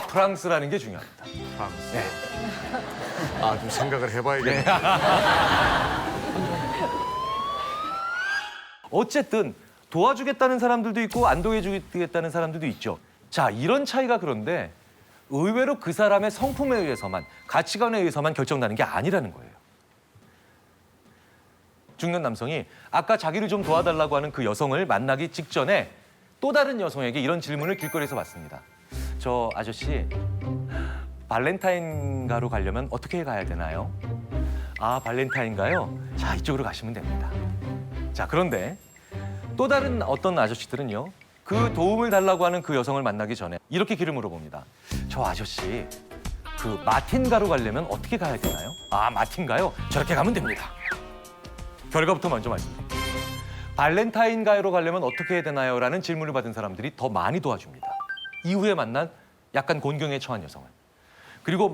프랑스라는 게 중요합니다. 프랑스. 네. 아, 좀 생각을 해봐야겠네. 어쨌든 도와주겠다는 사람들도 있고 안 도와주겠다는 사람들도 있죠. 자, 이런 차이가 그런데 의외로 그 사람의 성품에 의해서만, 가치관에 의해서만 결정나는 게 아니라는 거예요. 중년 남성이 아까 자기를 좀 도와달라고 하는 그 여성을 만나기 직전에 또 다른 여성에게 이런 질문을 길거리에서 받습니다. 저 아저씨, 발렌타인가로 가려면 어떻게 가야 되나요? 아, 발렌타인가요? 자, 이쪽으로 가시면 됩니다. 자, 그런데 또 다른 어떤 아저씨들은요, 그 도움을 달라고 하는 그 여성을 만나기 전에 이렇게 길을 물어봅니다. 저 아저씨, 그 마틴가로 가려면 어떻게 가야 되나요? 아, 마틴가요? 저렇게 가면 됩니다. 결과부터 먼저 말씀드릴게요. 발렌타인가로 가려면 어떻게 해야 되나요? 라는 질문을 받은 사람들이 더 많이 도와줍니다. 이후에 만난 약간 곤경에 처한 여성을. 그리고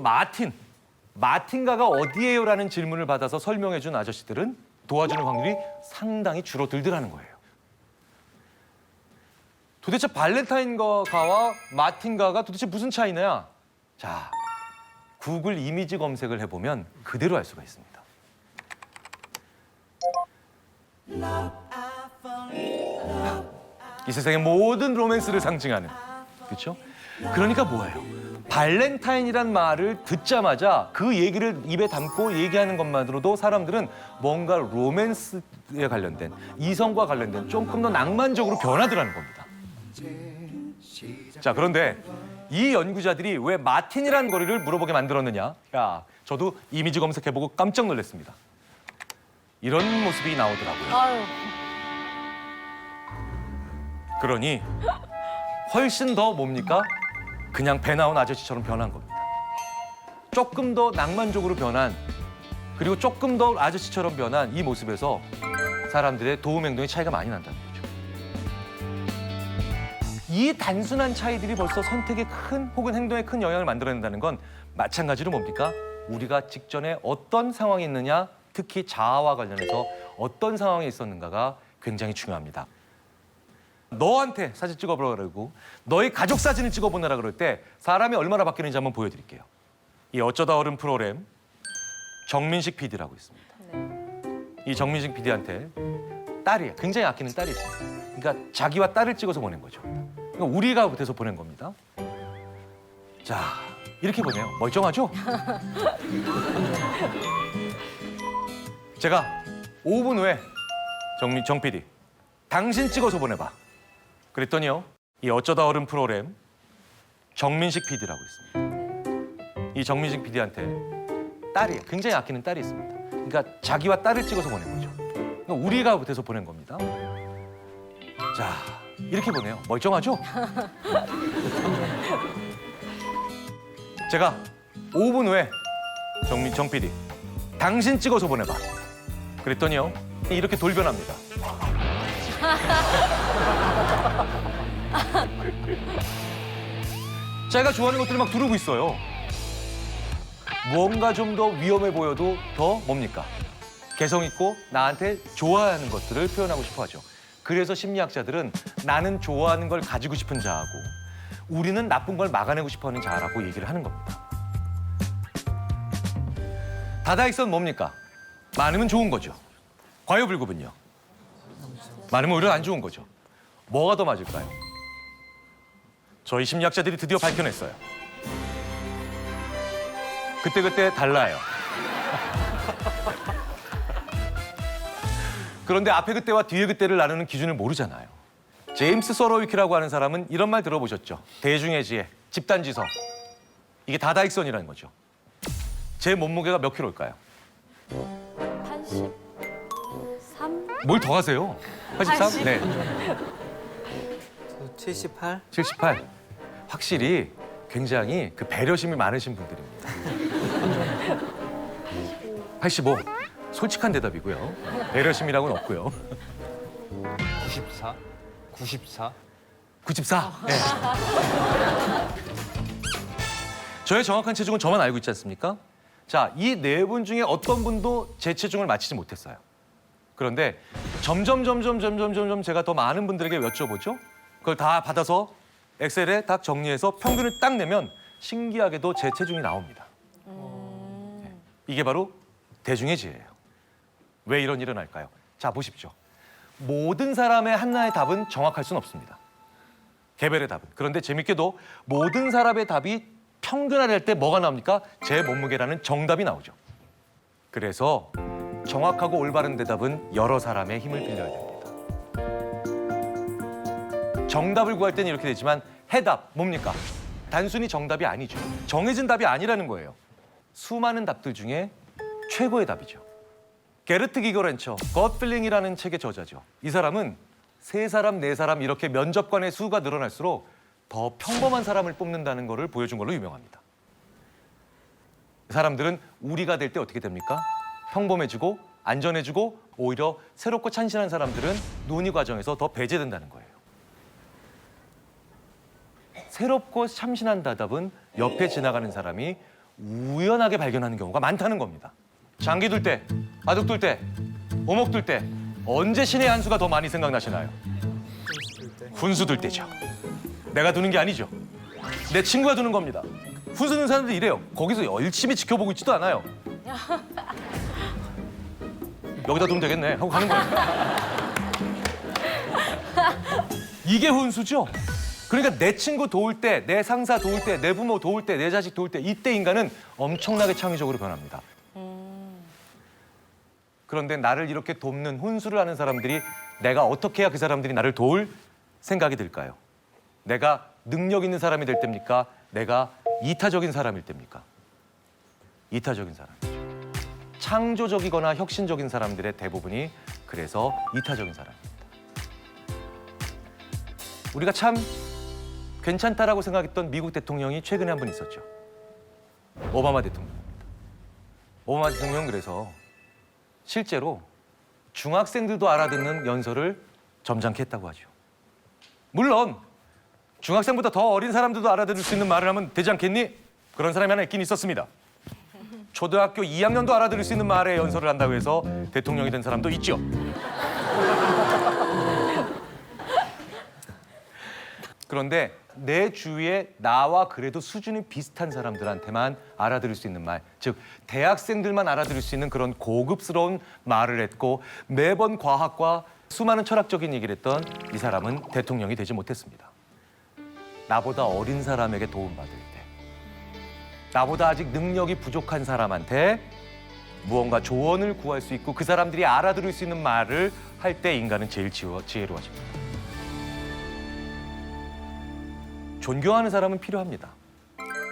마틴가가 어디예요? 라는 질문을 받아서 설명해 준 아저씨들은 도와주는 확률이 상당히 줄어들더라는 거예요. 도대체 발렌타인가와 마틴가가 도대체 무슨 차이냐? 자, 구글 이미지 검색을 해보면 그대로 알 수가 있습니다. 이 세상의 모든 로맨스를 상징하는, 그렇죠? 그러니까 뭐예요? 발렌타인이란 말을 듣자마자 그 얘기를 입에 담고 얘기하는 것만으로도 사람들은 뭔가 로맨스에 관련된, 이성과 관련된 조금 더 낭만적으로 변하더라는 겁니다. 자, 그런데 이 연구자들이 왜 마틴이란 거리를 물어보게 만들었느냐? 야, 저도 이미지 검색해보고 깜짝 놀랐습니다. 이런 모습이 나오더라고요. 아유, 그러니 훨씬 더 뭡니까? 그냥 배 나온 아저씨처럼 변한 겁니다. 조금 더 낭만적으로 변한, 그리고 조금 더 아저씨처럼 변한 이 모습에서 사람들의 도움 행동의 차이가 많이 난다는 거죠. 이 단순한 차이들이 벌써 선택에 큰, 혹은 행동에 큰 영향을 만들어낸다는 건 마찬가지로 뭡니까? 우리가 직전에 어떤 상황이 있느냐, 특히 자아와 관련해서 어떤 상황이 있었는가가 굉장히 중요합니다. 너한테 사진 찍어보라 그러고 너의 가족 사진을 찍어보내라 그럴 때 사람이 얼마나 바뀌는지 한번 보여드릴게요. 이 어쩌다 어른 프로그램 정민식 PD라고 있습니다. 이 정민식 PD한테 딸이, 굉장히 아끼는 딸이 있습니다. 그러니까 자기와 딸을 찍어서 보낸 거죠. 그러니까 우리가 돼서 보낸 겁니다. 자, 이렇게 보내요. 멀쩡하죠? 제가 5분 후에 정 PD, 당신 찍어서 보내봐. 그랬더니요, 이 어쩌다 어른 프로그램 정민식 PD라고 있습니다. 이 정민식 PD한테 딸이, 굉장히 아끼는 딸이 있습니다. 그러니까 자기와 딸을 찍어서 보낸 거죠. 그러니까 우리가 돼서 보낸 겁니다. 자, 이렇게 보내요. 멀쩡하죠? 제가 5분 후에 정 PD, 당신 찍어서 보내봐. 그랬더니요, 이렇게 돌변합니다. 제가 좋아하는 것들을 막 두르고 있어요. 무언가 좀 더 위험해 보여도 더 뭡니까? 개성 있고 나한테 좋아하는 것들을 표현하고 싶어 하죠. 그래서 심리학자들은 나는 좋아하는 걸 가지고 싶은 자하고 우리는 나쁜 걸 막아내고 싶어 하는 자라고 얘기를 하는 겁니다. 다다익선 뭡니까? 많으면 좋은 거죠. 과요불급은요? 많으면 오히려 안 좋은 거죠. 뭐가 더 맞을까요? 저희 심리학자들이 드디어 밝혀냈어요. 그때그때 달라요. 그런데 앞에 그때와 뒤에 그때를 나누는 기준을 모르잖아요. 제임스 서로위키라고 하는 사람은 이런 말 들어보셨죠? 대중의 지혜, 집단지성. 이게 다다익선이라는 거죠. 제 몸무게가 몇 킬로일까요? 83? 뭘 더 하세요? 83? 네. 78? 78. 확실히 굉장히 그 배려심이 많으신 분들입니다. 85. 솔직한 대답이고요. 배려심이라고는 없고요. 94? 94? 94. 네. 저의 정확한 체중은 저만 알고 있지 않습니까? 자, 이 네 분 중에 어떤 분도 제 체중을 맞히지 못했어요. 그런데 점점 제가 더 많은 분들에게 여쭤보죠. 그걸 다 받아서 엑셀에 딱 정리해서 평균을 딱 내면 신기하게도 제 체중이 나옵니다. 네. 이게 바로 대중의 지혜예요. 왜 이런 일은 할까요? 자, 보십시오. 모든 사람의 하나의 답은 정확할 수는 없습니다. 개별의 답은. 그런데 재밌게도 모든 사람의 답이 평균화될 때 뭐가 나옵니까? 제 몸무게라는 정답이 나오죠. 그래서 정확하고 올바른 대답은 여러 사람의 힘을 빌려야 됩니다. 정답을 구할 때는 이렇게 되지만 해답 뭡니까? 단순히 정답이 아니죠. 정해진 답이 아니라는 거예요. 수많은 답들 중에 최고의 답이죠. 게르트 기거렌처, 겉필링이라는 책의 저자죠. 이 사람은 세 사람, 네 사람 이렇게 면접관의 수가 늘어날수록 더 평범한 사람을 뽑는다는 것을 보여준 걸로 유명합니다. 사람들은 우리가 될 때 어떻게 됩니까? 평범해지고 안전해지고 오히려 새롭고 찬신한 사람들은 논의 과정에서 더 배제된다는 거예요. 새롭고 참신한 대답은 옆에 지나가는 사람이 우연하게 발견하는 경우가 많다는 겁니다. 장기 둘 때, 바둑 둘 때, 오목 둘 때 언제 신의 한 수가 더 많이 생각나시나요? 훈수 둘 때죠. 내가 두는 게 아니죠. 내 친구가 두는 겁니다. 훈수 두는 사람들이 이래요. 거기서 열심히 지켜보고 있지도 않아요. 여기다 두면 되겠네 하고 가는 거예요. 이게 훈수죠. 그러니까 내 친구 도울 때, 내 상사 도울 때, 내 부모 도울 때, 내 자식 도울 때 이때 인간은 엄청나게 창의적으로 변합니다. 그런데 나를 이렇게 돕는 훈수를 하는 사람들이 내가 어떻게 해야 그 사람들이 나를 도울 생각이 들까요? 내가 능력 있는 사람이 될 때입니까? 내가 이타적인 사람일 때입니까? 이타적인 사람. 창조적이거나 혁신적인 사람들의 대부분이 그래서 이타적인 사람입니다. 우리가 참 괜찮다라고 생각했던 미국 대통령이 최근에 한 분 있었죠. 오바마 대통령입니다. 오바마 대통령은 그래서 실제로 중학생들도 알아듣는 연설을 점잖게 했다고 하죠. 물론 중학생보다 더 어린 사람들도 알아들을 수 있는 말을 하면 되지 않겠니? 그런 사람이 하나 있긴 있었습니다. 초등학교 2학년도 알아들을 수 있는 말에 연설을 한다고 해서 대통령이 된 사람도 있죠. 그런데 내 주위에 나와 그래도 수준이 비슷한 사람들한테만 알아들을 수 있는 말, 즉 대학생들만 알아들을 수 있는 그런 고급스러운 말을 했고 매번 과학과 수많은 철학적인 얘기를 했던 이 사람은 대통령이 되지 못했습니다. 나보다 어린 사람에게 도움받을 때, 나보다 아직 능력이 부족한 사람한테 무언가 조언을 구할 수 있고 그 사람들이 알아들을 수 있는 말을 할 때 인간은 제일 지혜로워집니다. 존경하는 사람은 필요합니다.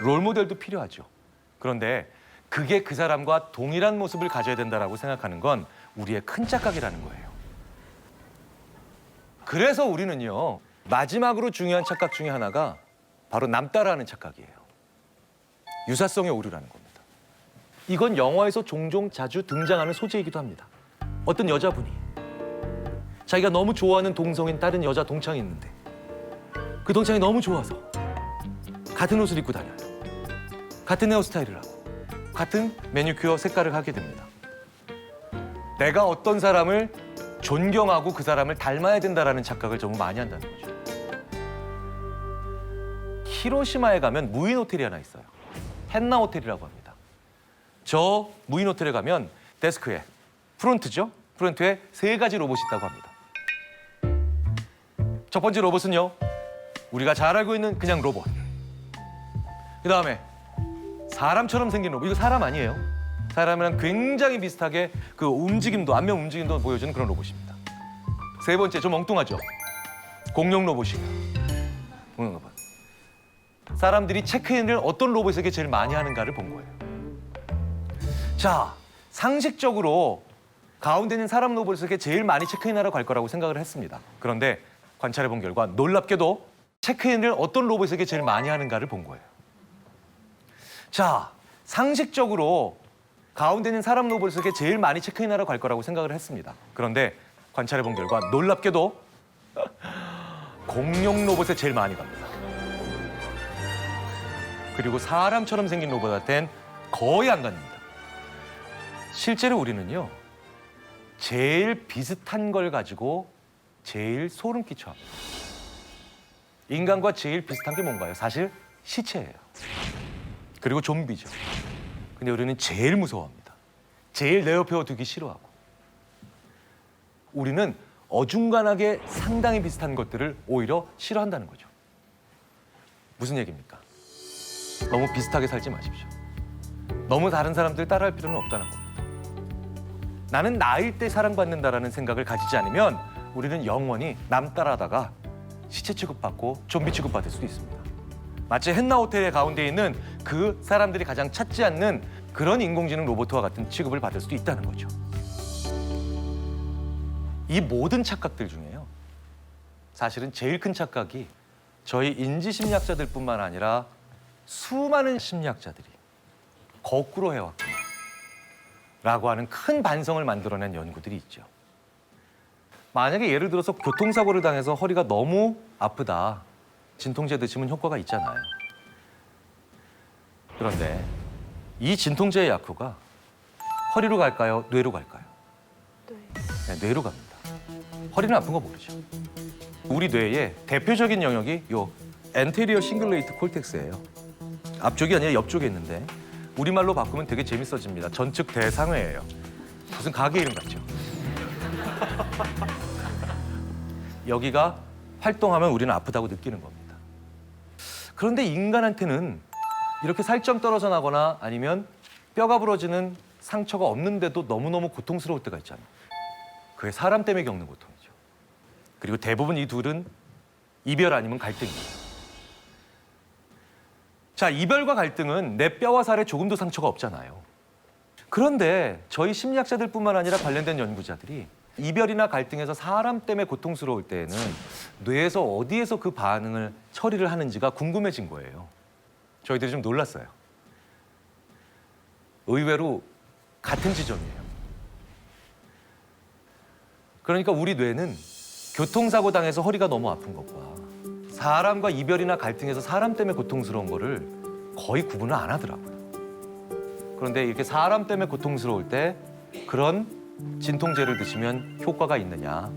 롤모델도 필요하죠. 그런데 그게 그 사람과 동일한 모습을 가져야 된다고 생각하는 건 우리의 큰 착각이라는 거예요. 그래서 우리는요, 마지막으로 중요한 착각 중에 하나가 바로 남 따라하는 착각이에요. 유사성의 오류라는 겁니다. 이건 영화에서 종종 자주 등장하는 소재이기도 합니다. 어떤 여자분이 자기가 너무 좋아하는 동성인 다른 여자 동창이 있는데 그 동창이 너무 좋아서 같은 옷을 입고 다녀요. 같은 헤어스타일을 하고 같은 매니큐어 색깔을 하게 됩니다. 내가 어떤 사람을 존경하고 그 사람을 닮아야 된다라는 착각을 너무 많이 한다는 거죠. 히로시마에 가면 무인 호텔이 하나 있어요. 헨나 호텔이라고 합니다. 저 무인 호텔에 가면 데스크에 프론트죠. 프론트에 3가지 로봇이 있다고 합니다. 첫 번째 로봇은요, 우리가 잘 알고 있는 그냥 로봇. 그 다음에 사람처럼 생긴 로봇. 이거 사람 아니에요. 사람이랑 굉장히 비슷하게 그 움직임도, 안면 움직임도 보여주는 그런 로봇입니다. 세 번째, 좀 엉뚱하죠? 공룡 로봇이에요. 공룡 로봇. 사람들이 체크인을 어떤 로봇에게 제일 많이 하는가를 본 거예요. 자, 상식적으로 가운데 있는 사람 로봇에게 제일 많이 체크인하러 갈 거라고 생각을 했습니다. 그런데 관찰해 본 결과 놀랍게도 체크인을 어떤 로봇에게 제일 많이 하는가를 본 거예요. 자, 상식적으로 가운데 있는 사람 로봇에게 제일 많이 체크인하러 갈 거라고 생각을 했습니다. 그런데 관찰해 본 결과 놀랍게도 공룡 로봇에 제일 많이 갑니다. 그리고 사람처럼 생긴 로봇한테는 거의 안 갑니다. 실제로 우리는요, 제일 비슷한 걸 가지고 제일 소름 끼쳐합니다. 인간과 제일 비슷한 게 뭔가요? 사실 시체예요. 그리고 좀비죠. 근데 우리는 제일 무서워합니다. 제일 내 옆에 두기 싫어하고. 우리는 어중간하게 상당히 비슷한 것들을 오히려 싫어한다는 거죠. 무슨 얘기입니까? 너무 비슷하게 살지 마십시오. 너무 다른 사람들 따라할 필요는 없다는 겁니다. 나는 나일 때 사랑받는다라는 생각을 가지지 않으면 우리는 영원히 남 따라하다가 시체 취급받고 좀비 취급받을 수도 있습니다. 마치 헨나 호텔의 가운데 있는 그 사람들이 가장 찾지 않는 그런 인공지능 로봇과 같은 취급을 받을 수도 있다는 거죠. 이 모든 착각들 중에요. 사실은 제일 큰 착각이 저희 인지심리학자들뿐만 아니라 수많은 심리학자들이 거꾸로 해왔구나 라고 하는 큰 반성을 만들어낸 연구들이 있죠. 만약에 예를 들어서 교통사고를 당해서 허리가 너무 아프다. 진통제 드시면 효과가 있잖아요. 그런데 이 진통제의 약효가 허리로 갈까요? 뇌로 갈까요? 네, 뇌로 갑니다. 허리는 아픈 거 모르죠. 우리 뇌의 대표적인 영역이 요 엔테리어 싱글레이트 콜텍스예요. 앞쪽이 아니라 옆쪽에 있는데 우리말로 바꾸면 되게 재밌어집니다. 전측 대상회예요. 무슨 가게 이름 같죠? 여기가 활동하면 우리는 아프다고 느끼는 겁니다. 그런데 인간한테는 이렇게 살점 떨어져 나거나 아니면 뼈가 부러지는 상처가 없는데도 너무너무 고통스러울 때가 있잖아요. 그게 사람 때문에 겪는 고통이죠. 그리고 대부분 이 둘은 이별 아니면 갈등입니다. 자, 이별과 갈등은 내 뼈와 살에 조금도 상처가 없잖아요. 그런데 저희 심리학자들뿐만 아니라 관련된 연구자들이 이별이나 갈등에서 사람 때문에 고통스러울 때에는 뇌에서 어디에서 그 반응을 처리를 하는지가 궁금해진 거예요. 저희들이 좀 놀랐어요. 의외로 같은 지점이에요. 그러니까 우리 뇌는 교통사고 당해서 허리가 너무 아픈 것과 사람과 이별이나 갈등에서 사람 때문에 고통스러운 거를 거의 구분을 안 하더라고요. 그런데 이렇게 사람 때문에 고통스러울 때 그런 진통제를 드시면 효과가 있느냐?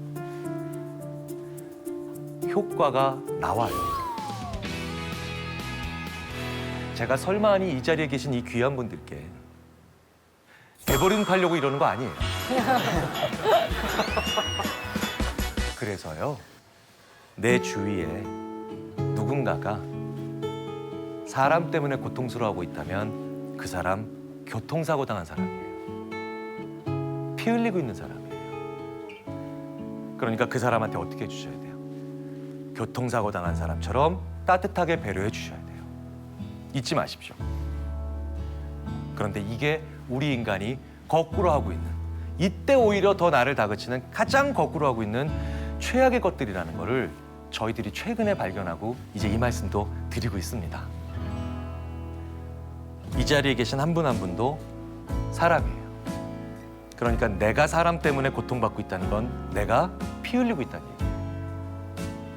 효과가 나와요. 제가 설마하니 이 자리에 계신 이 귀한 분들께 대버린 팔려고 이러는 거 아니에요. 그래서요, 내 주위에 누군가가 사람 때문에 고통스러워하고 있다면 그 사람 교통사고 당한 사람이에요. 피 흘리고 있는 사람이에요. 그러니까 그 사람한테 어떻게 해주셔야 돼요? 교통사고 당한 사람처럼 따뜻하게 배려해 주셔야 돼요. 잊지 마십시오. 그런데 이게 우리 인간이 거꾸로 하고 있는, 이때 오히려 더 나를 다그치는 가장 거꾸로 하고 있는 최악의 것들이라는 거를 저희들이 최근에 발견하고 이제 이 말씀도 드리고 있습니다. 이 자리에 계신 한 분 한 분도 사람이에요. 그러니까 내가 사람 때문에 고통받고 있다는 건 내가 피 흘리고 있다는 얘기예요.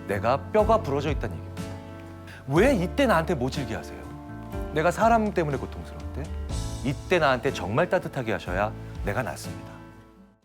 내가 뼈가 부러져 있다는 얘기입니다. 왜 이때 나한테 모질게 하세요? 내가 사람 때문에 고통스러울 때 이때 나한테 정말 따뜻하게 하셔야 내가 낫습니다.